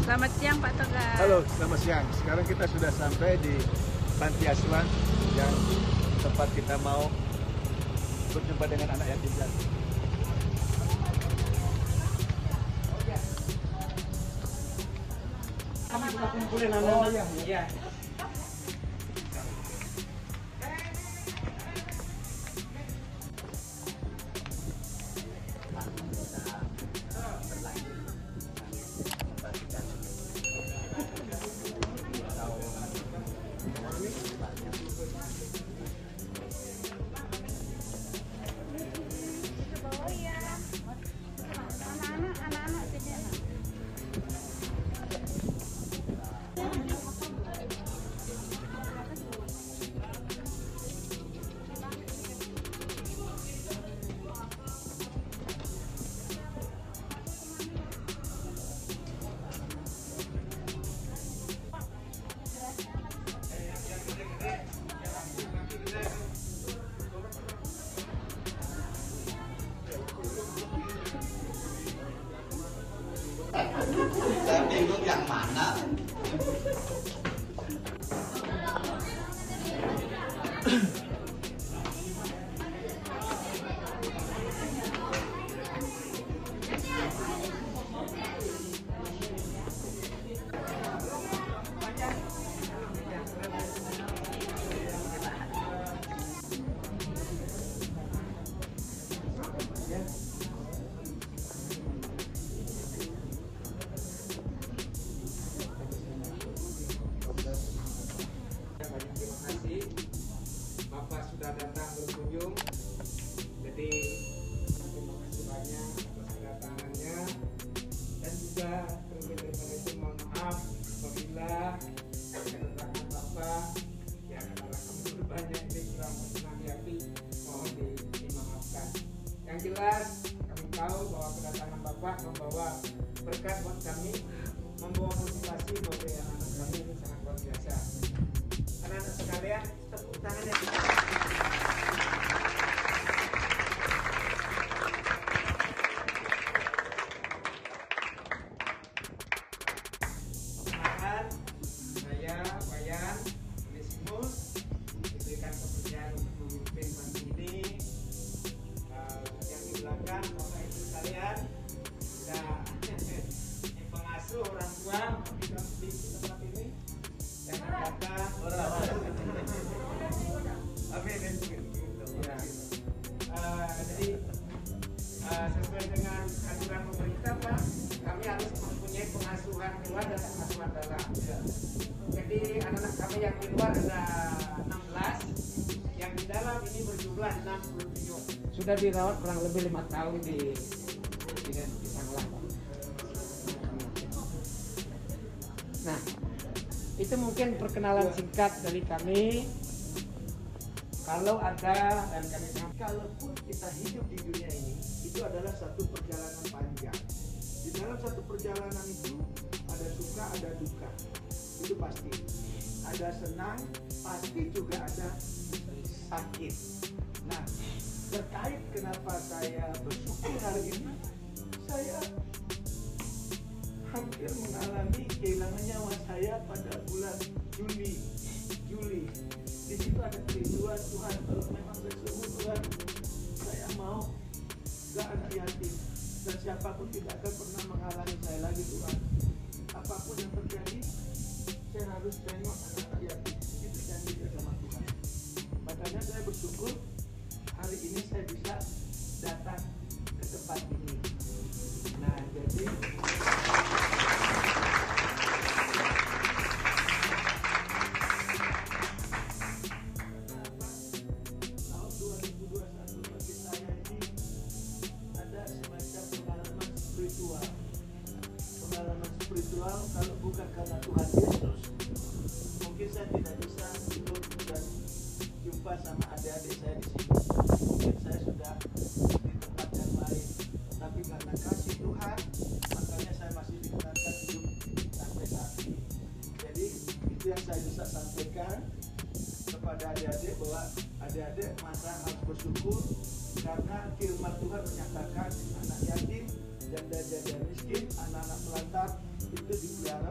Selamat siang Pak Togar. Halo, selamat siang. Sekarang kita sudah sampai di panti asuhan yang tempat kita mau berjumpa dengan anak yatim piatu. Kami juga kumpulin anak-anak. Iya. Saya bingung yang mana. Bapak sudah datang berkunjung, jadi terima kasih banyak atas kedatangannya, dan juga terlebih daripada itu mohon maaf apabila kedatangan Bapak yang adalah kami banyak ini kurang berkenan di hati, mohon dimaafkan. Yang jelas kami tahu bahwa kedatangan Bapak membawa berkat buat kami, membawa motivasi bagi anak-anak kami ini sangat luar biasa. Anak-anak sekalian, tepuk tangannya. Saya Wayan Onesimus diberikan kepercayaan untuk memimpin panti ini. Yang di belakang Bapak Ibu sekalian sudah pengasuh orang tua di tempat ini. Yang belakang jadi sesuai dengan aturan pemerintah Pak, kami harus mempunyai pengasuhan luar dan pengasuhan dalam. Jadi anak-anak kami yang di luar ada 16, yang di dalam ini berjumlah 67. Sudah dirawat kurang lebih 5 tahun di Sanglah. Nah, itu mungkin perkenalan singkat dari kami. Kalau ada, dan kami Kalaupun kita hidup di dunia ini, itu adalah satu perjalanan panjang. Di dalam satu perjalanan itu ada suka, ada duka. Itu pasti. Ada senang, pasti juga ada sakit. Nah, terkait kenapa saya bersyukur hari ini, saya hampir mengalami kehilangan nyawa saya pada bulan Juli. Di situ ada kerinduan Tuhan, kalau memang bersungguh Tuhan, saya mau gak anak yatim, dan siapapun tidak akan pernah menghalangi saya lagi Tuhan. Apapun yang terjadi, saya harus tengok anak yatim. Itu janji sama Tuhan. Makanya saya bersyukur hari ini saya bisa datang ke tempat ini. Nah, jadi tahun 2021 bagi saya ini ada semacam pengalaman spiritual. Pengalaman spiritual kalau bukan karena Tuhan Yesus, mungkin saya tidak bisa hidup dan jumpa sama adik-adik saya di sini. Mungkin saya sudah di tempat yang lain. Tapi karena kasih Tuhan, makanya saya masih digunakan hidup sampai saat ini. Jadi itu yang saya bisa sampaikan kepada adik-adik, bahwa adik-adik masa harus bersyukur karena firman Tuhan menyatakan anak yatim, janda-janda miskin, anak-anak melantar itu dipelihara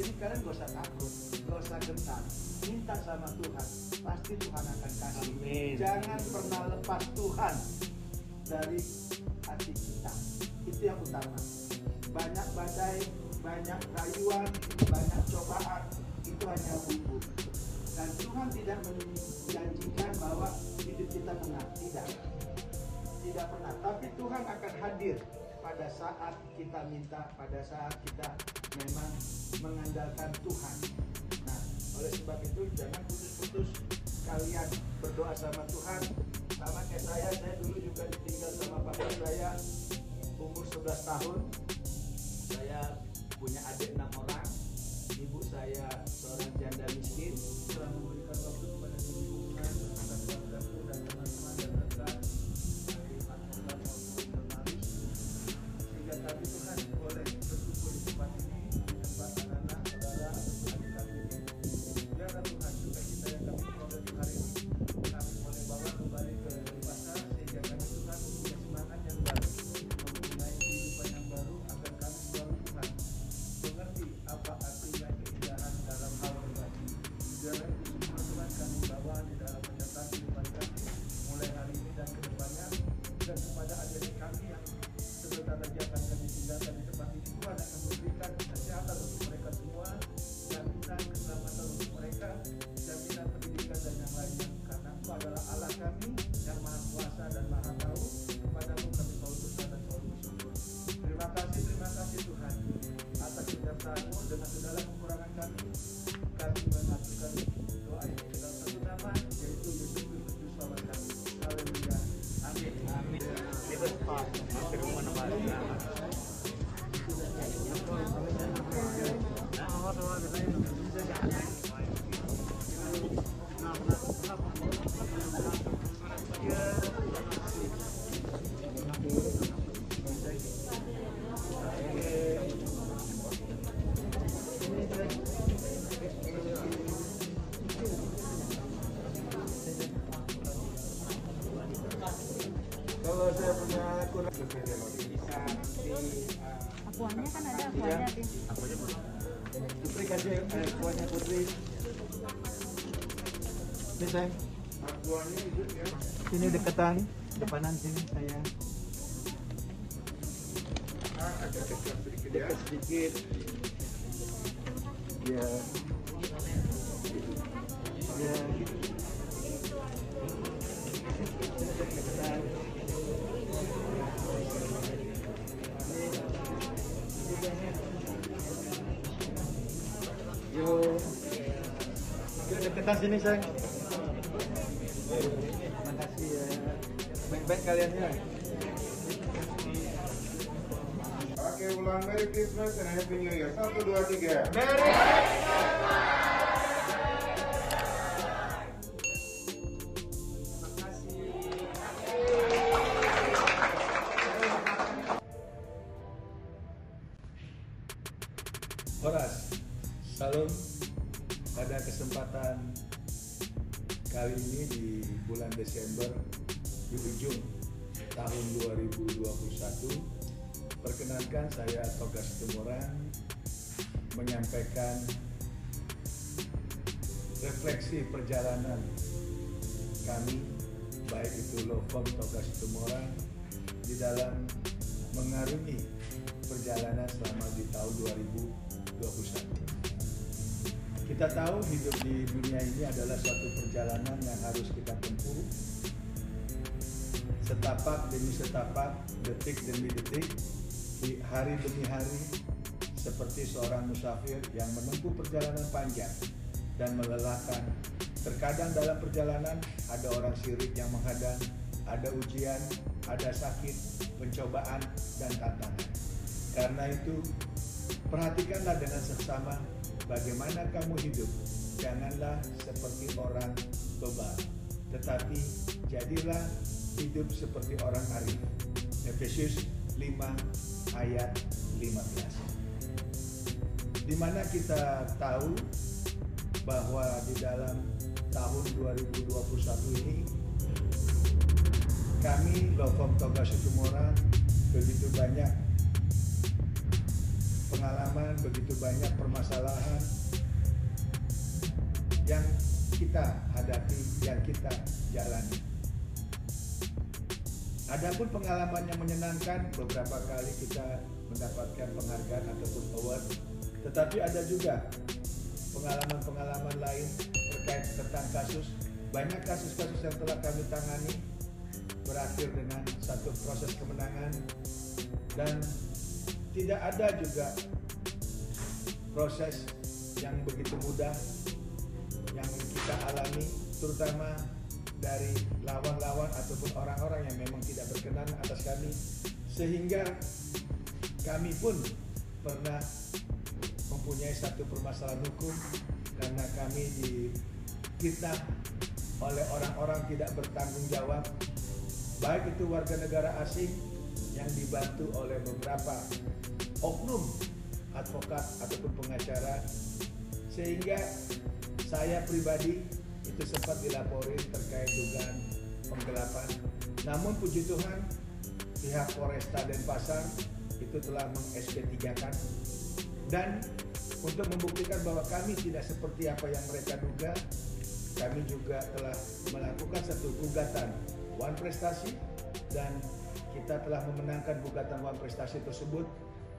Jadi kalian gak usah takut, gak usah gentar. Minta sama Tuhan, pasti Tuhan akan kasih. Amin. Jangan pernah lepas Tuhan dari hati kita. Itu yang utama. Banyak badai, banyak rayuan, banyak cobaan, itu hanya bumbu. Dan Tuhan tidak menjanjikan bahwa hidup kita menang. Tidak pernah. Tapi Tuhan akan hadir pada saat kita minta, pada saat kita memang mengandalkan Tuhan. Nah, oleh sebab itu jangan putus-putus kalian berdoa sama Tuhan. Sama kayak saya dulu juga ditinggal sama papa saya umur 11 tahun. Saya punya adik 6 orang. Ibu saya seorang janda miskin. Telah memberikan waktu kepada hubungan atas keluargaku dan teman-teman dan rekan dari Pakulan maupun jurnalis. Sehingga kami Tuhan boleh berkumpul di tempat ini, di tempat anak-anak, saudara, adik kami ini. Biarlah Tuhan juga kita yang kami peroleh hari ini, kami boleh bawa kembali ke pasar sehingga kami Tuhan mempunyai semangat yang baru, mempunyai kehidupan yang baru agar kami selalu Tuhan mengerti apa artinya keindahan dalam hal berbagi. Biarlah itu semua Tuhan kami bawa di dalam penyertaan kehidupan kami mulai hari ini dan kedepannya, dan kepada adik-adik kami yang sebentar lagi akan kami tinggalkan di tempat ini, Tuhan akan memberikan kesehatan untuk mereka semua, jaminan keselamatan untuk mereka, jaminan pendidikan dan yang lainnya, karena Engkau adalah Allah kami yang maha kuasa dan maha tahu. Kepadamu kami selalu berdoa dan selalu bersyukur. Terima kasih Tuhan atas penyertaan-Mu. Dengan segala kekurangan kami mengaturkan doa ini ke dalam satu nama, yaitu Yesus Kristus Juru Selamat kami. Haleluya. Amin. Amin. Hampir rumah nama. Kalau saya punya kurang bisa di Akuannya kan ada akuannya di. Putri kasih kuahnya Putri. Ini sayang. akuannya itu ya. Sini deketan, depanan sini sayang. Agak dekat sedikit ya. Dekat sedikit. Ya. Ya. Deketan. Yuk. Yuk deketan sini sayang. Makasih ya. Baik-baik kalian ya. Oke, ulang Merry Christmas and Happy New Year. 1, 2, 3. Horas, salam. Pada kesempatan kali ini di bulan Desember di ujung tahun 2021, perkenankan saya Toga Situmorang menyampaikan refleksi perjalanan kami, baik itu Lofom Toga Situmorang, di dalam mengarungi perjalanan selama di tahun 2021. Kita tahu hidup di dunia ini adalah suatu perjalanan yang harus kita tempuh setapak demi setapak, detik demi detik, hari demi hari, seperti seorang musafir yang menempuh perjalanan panjang dan melelahkan. Terkadang dalam perjalanan ada orang syirik yang menghadang, ada ujian, ada sakit, pencobaan, dan tantangan. Karena itu, perhatikanlah dengan seksama bagaimana kamu hidup. Janganlah seperti orang bebal, tetapi jadilah hidup seperti orang arif. Efesius 5 ayat 15. Di mana kita tahu bahwa di dalam tahun 2021 ini kami Lofom Toga Situmorang begitu banyak pengalaman, begitu banyak permasalahan yang kita hadapi, yang kita jalani. Adapun pengalaman yang menyenangkan, beberapa kali kita mendapatkan penghargaan ataupun award, tetapi ada juga pengalaman-pengalaman lain terkait tentang kasus. Banyak kasus-kasus yang telah kami tangani berakhir dengan satu proses kemenangan, dan tidak ada juga proses yang begitu mudah yang kita alami, terutama dari lawan-lawan ataupun orang-orang yang memang tidak berkenan atas kami, sehingga kami pun pernah mempunyai satu permasalahan hukum karena kami difitnah oleh orang-orang tidak bertanggung jawab, baik itu warga negara asing yang dibantu oleh beberapa oknum advokat ataupun pengacara, sehingga saya pribadi itu sempat dilaporin terkait dugaan penggelapan. Namun puji Tuhan, pihak Polresta Denpasar itu telah meng-SP3-kan, dan untuk membuktikan bahwa kami tidak seperti apa yang mereka duga, kami juga telah melakukan satu gugatan Wan Prestasi, dan kita telah memenangkan gugatan Wan Prestasi tersebut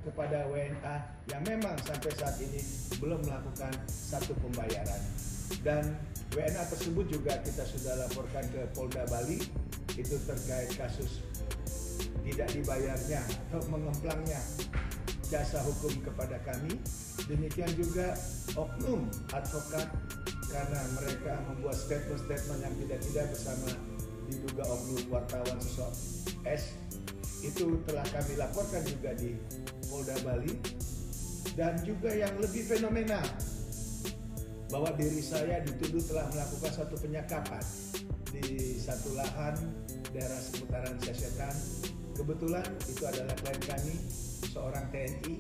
kepada WNA yang memang sampai saat ini belum melakukan satu pembayaran. Dan WNA tersebut juga kita sudah laporkan ke Polda Bali, itu terkait kasus tidak dibayarnya atau mengemplangnya jasa hukum kepada kami. Demikian juga oknum advokat, karena mereka membuat statement-statement yang tidak bersama diduga oknum wartawan sosok S, itu telah kami laporkan juga di Polda Bali. Dan juga yang lebih fenomenal, bahwa diri saya dituduh telah melakukan satu penyekapan di satu lahan daerah seputaran Sasetan. Kebetulan itu adalah klien kami, seorang TNI,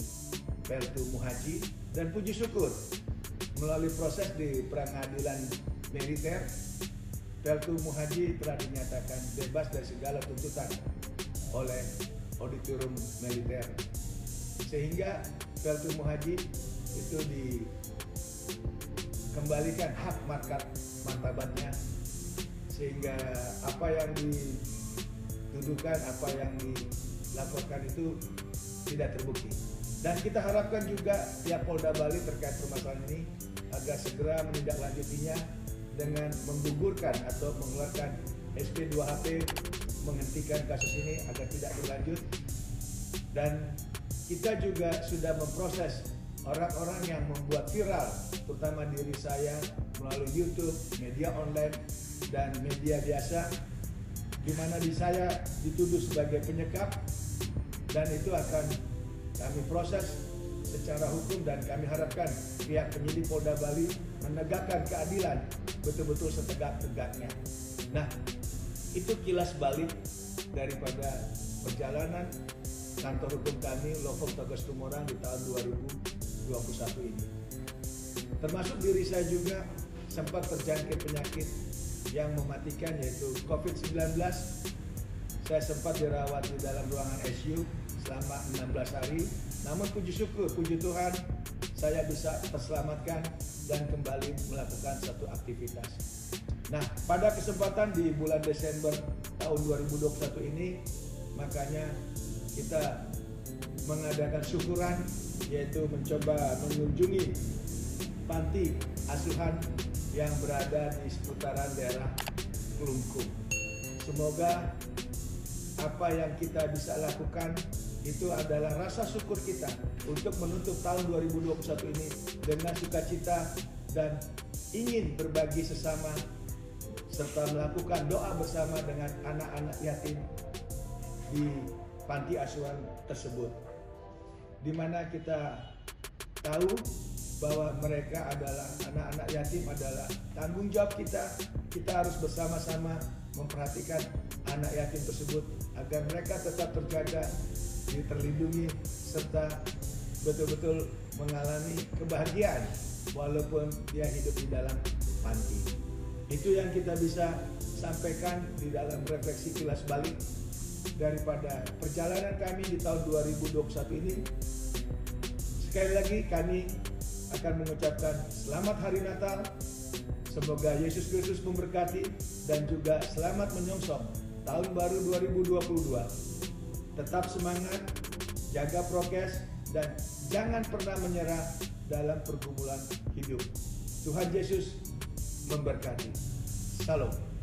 Peltu Muhaji, dan puji syukur melalui proses di pengadilan militer, Peltu Muhaji telah dinyatakan bebas dari segala tuntutan oleh auditorium militer, sehingga Peltu Muhaji itu dikembalikan hak martabatnya, sehingga apa yang dituduhkan, apa yang dilaporkan itu tidak terbukti. Dan kita harapkan juga pihak Polda Bali terkait permasalahan ini agar segera menindaklanjutinya dengan menggugurkan atau mengeluarkan SP2HP, menghentikan kasus ini agar tidak berlanjut. Dan kita juga sudah memproses orang-orang yang membuat viral, terutama diri saya melalui YouTube, media online, dan media biasa, di mana saya dituduh sebagai penyekap, dan itu akan kami proses secara hukum, dan kami harapkan pihak penyidik Polda Bali menegakkan keadilan betul-betul setegak-tegaknya. Nah, itu kilas balik daripada perjalanan kantor hukum kami Lofong Tegas Tumorang di tahun 2021 ini. Termasuk diri saya juga sempat terjangkit penyakit yang mematikan, yaitu COVID-19. Saya sempat dirawat di dalam ruangan ICU selama 16 hari. Namun puji syukur, puji Tuhan, saya bisa terselamatkan dan kembali melakukan satu aktivitas. Nah, pada kesempatan di bulan Desember tahun 2021 ini, makanya kita mengadakan syukuran, yaitu mencoba mengunjungi panti asuhan yang berada di seputaran daerah Kelungkung. Semoga apa yang kita bisa lakukan itu adalah rasa syukur kita untuk menutup tahun 2021 ini dengan sukacita dan ingin berbagi sesama serta melakukan doa bersama dengan anak-anak yatim di panti asuhan tersebut, di mana kita tahu bahwa mereka adalah anak-anak yatim, adalah tanggung jawab kita. Kita harus bersama-sama memperhatikan anak yatim tersebut agar mereka tetap terjaga, terlindungi, serta betul-betul mengalami kebahagiaan walaupun dia hidup di dalam panti. Itu yang kita bisa sampaikan di dalam refleksi kilas balik daripada perjalanan kami di tahun 2021 ini. Sekali lagi kami akan mengucapkan selamat hari Natal. Semoga Yesus Kristus memberkati dan juga selamat menyongsong tahun baru 2022. Tetap semangat, jaga prokes, dan jangan pernah menyerah dalam pergumulan hidup. Tuhan Yesus memberkati. Salam.